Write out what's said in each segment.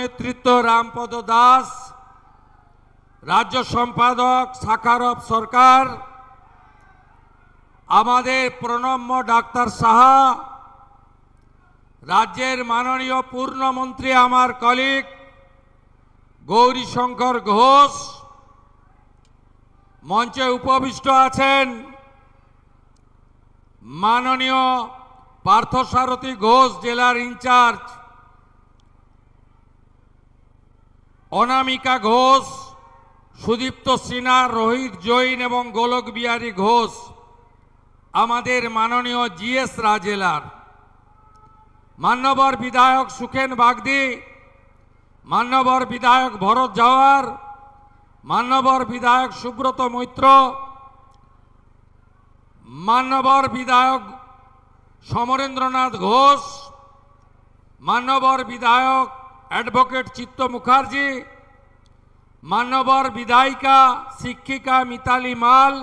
নেতৃত্ব রামপদ দাস, রাজ্য সম্পাদক শাখারফ সরকার, আমাদের প্রণম্য ডাক্তার সাহা, রাজ্যের মাননীয় পূর্ণমন্ত্রী আমার কলিগ গৌরীশঙ্কর ঘোষ, মঞ্চে উপবিষ্ট আছেন মাননীয় পার্থসারথী ঘোষ জেলার ইনচার্জ, অনামিকা ঘোষ, সুদীপ্ত সিনহা, রোহিত জৈন এবং গোলক বিহারী ঘোষ, আমাদের মাননীয় জিএস রাজেলার, মান্যবর বিধায়ক সুখেন বাগদি, মান্যবর বিধায়ক ভরত জাওয়ার, মান্যবর বিধায়ক সুব্রত মৈত্র, মান্যবর বিধায়ক সমরেন্দ্রনাথ ঘোষ, মান্যবর বিধায়ক অ্যাডভোকেট চিত্ত মুখার্জি, মান্যবর বিধায়িকা শিক্ষিকা মিতালি মাল,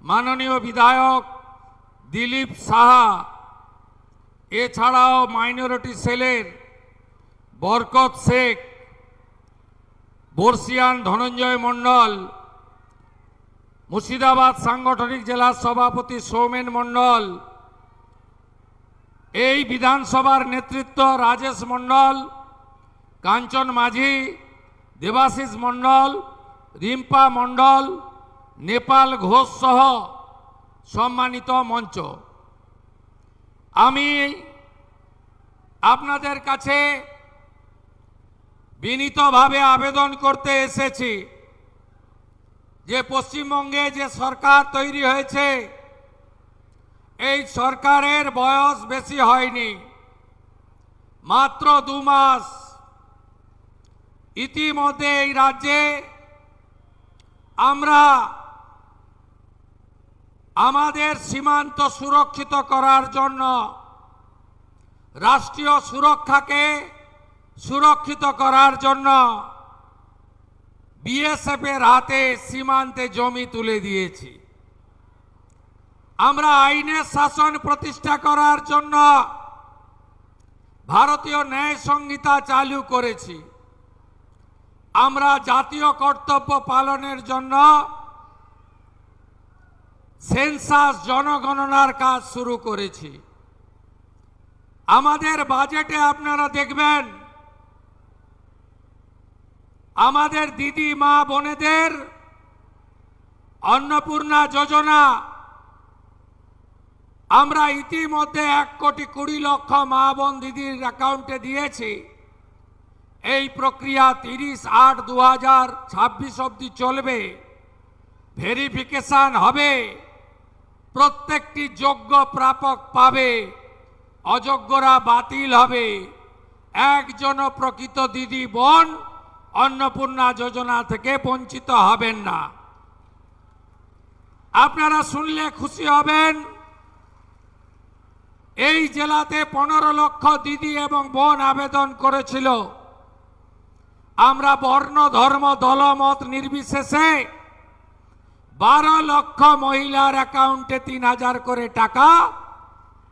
মাননীয় বিধায়ক দিলীপ সাহা, এছাড়াও মাইনরিটি সেলের বরকত শেখ, বর্ষিয়ান ধনঞ্জয় মণ্ডল, মুর্শিদাবাদ সাংগঠনিক জেলার সভাপতি সৌমেন মণ্ডল, এই বিধানসভার নেতৃত্ব রাজেশ মণ্ডল, কাঞ্চন মাঝি, দেবাশিস মণ্ডল, রিম্পা মণ্ডল, নেপাল ঘোষ সহ সম্মানিত মঞ্চ, আমি আপনাদের কাছে বিনীতভাবে আবেদন করতে এসেছি যে পশ্চিমবঙ্গে যে সরকার তৈরি হয়েছে, এই সরকারের বয়স বেশি হয়নি, মাত্র 2 মাস। ইতিমধ্যে এই রাজ্যে আমরা আমাদের সীমান্ত সুরক্ষিত করার জন্য রাষ্ট্রীয় সুরক্ষাকে সুরক্ষিত করার জন্য বিএসএফ এর হাতে সীমান্তে জমি তুলে দিয়েছি। আমরা আইনের শাসন প্রতিষ্ঠা করার জন্য ভারতীয় ন্যায় সংহিতা চালু করেছি। আমরা জাতীয় কর্তব্য পালনের জন্য সেন্সাস জনগণনার কাজ শুরু করেছি। আমাদের বাজেটে আপনারা দেখবেন আমাদের দিদি মা বোনেদের অন্নপূর্ণা যোজনা আমরা ইতিমধ্যে 1,20,00,000 মা বোন দিদির অ্যাকাউন্টে দিয়েছি। এই প্রক্রিয়া 30/8/2026 অবধি চলবে। ভেরিফিকেশন হবে, প্রত্যেকটি যোগ্য প্রাপক পাবে, অযোগ্যরা বাতিল হবে। একজনও প্রকৃত দিদি বোন অন্নপূর্ণা যোজনা থেকে বঞ্চিত হবেন না। আপনারা শুনলে খুশি হবেন, এই জেলাতে 15 লক্ষ দিদি এবং বোন আবেদন করেছিল। আমরা বর্ণ ধর্ম দলমত নির্বিশেষে 12 লক্ষ মহিলার অ্যাকাউন্টে 3000 করে টাকা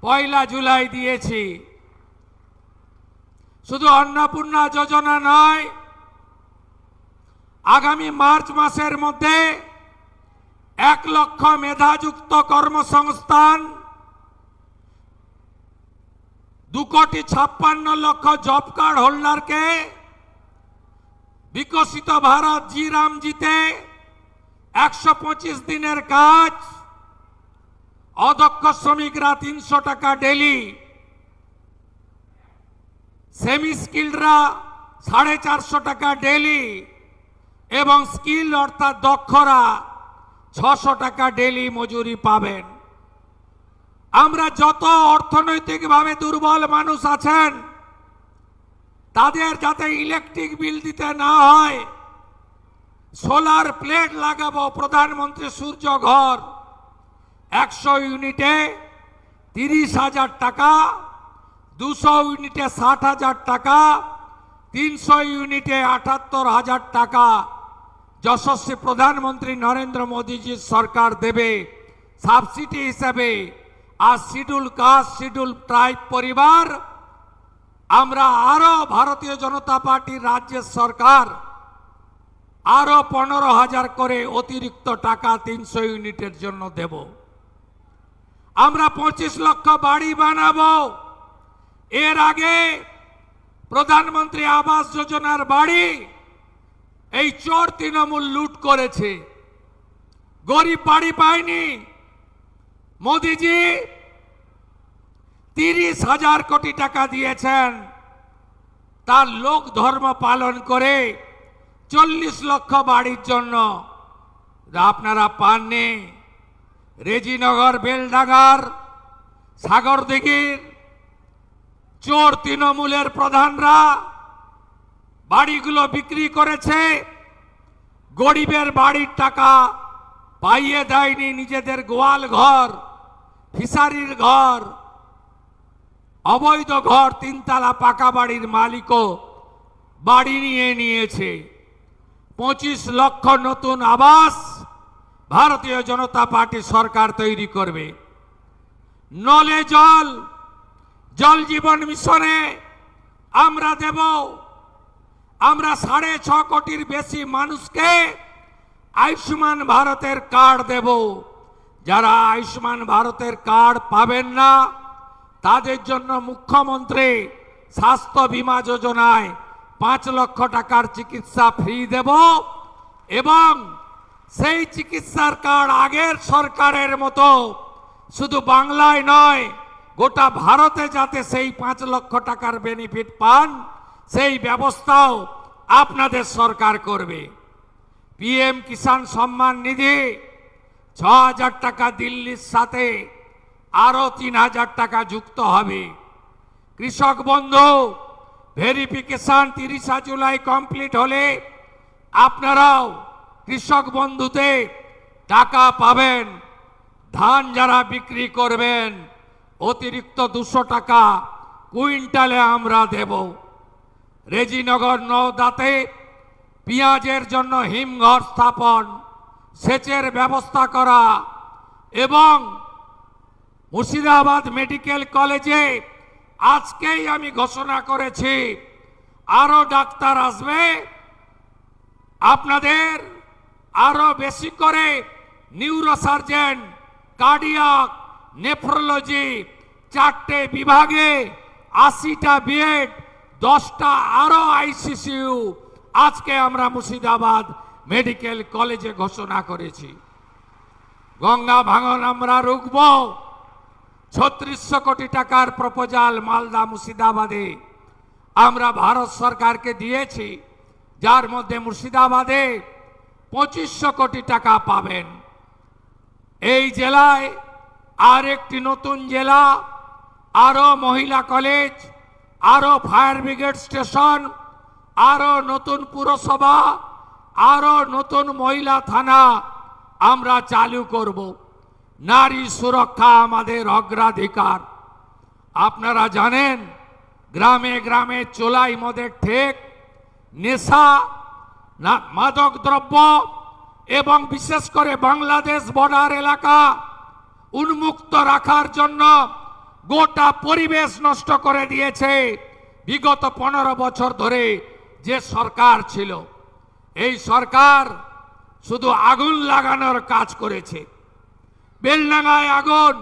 1 জুলাই দিয়েছি। শুধু অন্নপূর্ণা যোজনা নয়, আগামী মার্চ মাসের মধ্যে 1 লক্ষ মেধাযুক্ত কর্মসংস্থান, 2,56,00,000 জব কার্ড হোল্ডারকে বিকশিত ভারত জি রামজিতে 125 দিনের কাজ, অদক্ষ শ্রমিকরা 300 টাকা ডেলি, সেমি স্কিলডরা 450 টাকা ডেলি এবং স্কিল অর্থাৎ দক্ষরা 600 টাকা ডেলি মজুরি পাবেন। আমরা যত অর্থনৈতিকভাবে দুর্বল মানুষ আছেন তাদের যাতে ইলেকট্রিক বিল দিতে না হয়, সোলার প্লেট লাগাবো। প্রধানমন্ত্রী সূর্য ঘর 100 ইউনিটে 30,000 টাকা, 200 ইউনিটে 60,000 টাকা, 300 ইউনিটে 78,000 টাকা যশস্বী প্রধানমন্ত্রী নরেন্দ্র মোদীজির সরকার দেবে সাবসিডি হিসেবে। আর শিডিউল কাস্ট, শিডিউল ট্রাইব পরিবার আমরা আরো ভারতীয় জনতা পার্টির রাজ্যের সরকার আরো 15,000 করে অতিরিক্ত টাকা 300 ইউনিটের জন্য দেব। আমরা 25 লক্ষ বাড়ি বানাবো। এর আগে প্রধানমন্ত্রী আবাস যোজনার বাড়ি এই চোর তৃণমূল লুট করেছে, গরিব বাড়ি পায়নি। মোদিজি 30,000 কোটি টাকা দিয়েছেন, তার লোক ধর্ম পালন করে 40 লক্ষ বাড়ির জন্য। আপনারা পাননি। রেজিনগর, বেলডাঙ্গার, সাগরদিঘির চোর তৃণমূলের প্রধানরা বাড়িগুলো বিক্রি করেছে, গরিবের বাড়ির টাকা পাইয়ে দেয়নি। নিজেদের গোয়াল ঘর, ফিশারির ঘর, অবৈধ ঘর, 3তলা পাকা বাড়ির মালিকও বাড়ি নিয়ে নিয়েছে। 25 লক্ষ নতুন আবাস ভারতীয় জনতা পার্টি সরকার তৈরি করবে। নলে জল, জল জীবন মিশনে আমরা দেব। আমরা 6.5 কোটির বেশি মানুষকে আয়ুষ্মান ভারতের কার্ড দেব। যারা আয়ুষ্মান ভারতের কার্ড পাবেন না তাদের জন্য মুখ্যমন্ত্রী স্বাস্থ্য বীমা যোজনায় 5 লক্ষ টাকার চিকিৎসা ফ্রি দেব এবং সেই চিকিৎসার কার্ড আগের সরকারের মতো শুধু বাংলায় নয় গোটা ভারতে যাতে সেই 5 লক্ষ টাকার বেনিফিট পান সেই ব্যবস্থাও আপনাদের সরকার করবে। পিএম কিষাণ সম্মান নিধি 6,000 টাকা দিল্লির সাথে আরো 3,000 টাকা যুক্ত হবে। কৃষক বন্ধু ভেরিফিকেশন 30 জুলাই কমপ্লিট হলে আপনারাও কৃষক বন্ধুতে টাকা পাবেন। ধান যারা বিক্রি করবেন অতিরিক্ত 200 টাকা কুইন্টালে আমরা দেব। রেজিনগর নওদাতে পেঁয়াজের জন্য হিমঘর স্থাপন, সেচের ব্যবস্থা করা এবং মুর্শিদাবাদ মেডিকেল কলেজে আজকেই আমি ঘোষণা করেছি আরো ডাক্তার আসবে। আপনাদের আরো বেশি করে নিউরোসার্জন, কার্ডিয়াক, নেফ্রোলজি 4টে বিভাগে 80টা বেড, 10টা আরো আইসিসিউ আজকে আমরা মুর্শিদাবাদ মেডিকেল কলেজে ঘোষণা করেছি। গঙ্গা ভাঙন আমরা রুখব। 3600 কোটি টাকার প্রপোজাল মালদা মুর্শিদাবাদে আমরা ভারত সরকারকে দিয়েছি, যার মধ্যে মুর্শিদাবাদে 2500 কোটি টাকা পাবেন। এই জেলায় আর একটি নতুন জেলা, আরো মহিলা কলেজ, আরো ফায়ার ব্রিগেড স্টেশন, আরো নতুন পুরসভা, আরো নতুন মহিলা থানা আমরা চালু করব। নারী সুরক্ষা আমাদের অগ্রাধিকার। আপনারা জানেন গ্রামে গ্রামে চোলাই মদের ঠেক, নেশা, মাদক দ্রব্য এবং বিশেষ করে বাংলাদেশ বর্ডার এলাকা উন্মুক্ত রাখার জন্য গোটা পরিবেশ নষ্ট করে দিয়েছে বিগত 15 বছর ধরে যে সরকার ছিল। এই সরকার শুধু আগুন লাগানোর কাজ করেছে। বেলডাঙ্গায় আগুন,